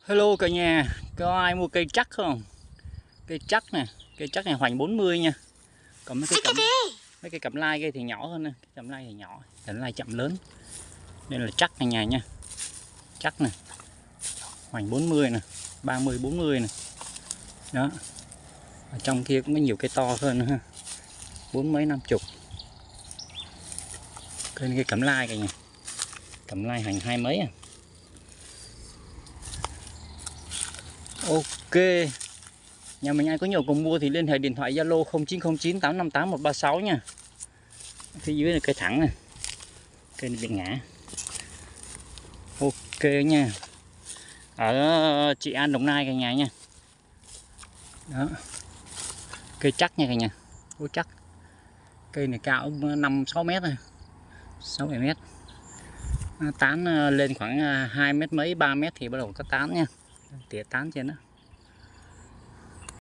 Hello cả nhà, có ai mua cây chắc không? Cây chắc này hoành 40 nha. Còn mấy cây cẩm lai kia thì nhỏ hơn nè, cẩm lai thì nhỏ, cẩm lai chậm lớn. Đây là chắc này nhà nha. Chắc nè. Hoành 40 nè, 30 40 nè. Đó. Ở trong kia cũng có nhiều cây to hơn nữa ha. 40 mấy 50. Cây cẩm lai cả nhà. Cẩm lai hành 20 mấy à. Ok. Nhà mình ai có nhiều cùng mua thì liên hệ điện thoại Zalo 0909 858 136 nha. Phía dưới là cây thẳng này. Cây này bị ngã. Ok nha. Ở Trị An Đồng Nai cả nhà nha. Đó. Cây chắc nha cả nhà. Gỗ chắc. Cây này cao 5-6 mét thôi. 6-7 mét. Tán lên khoảng 2 mét mấy 3 mét thì bắt đầu có tán nha. Tỉa tán trên đó.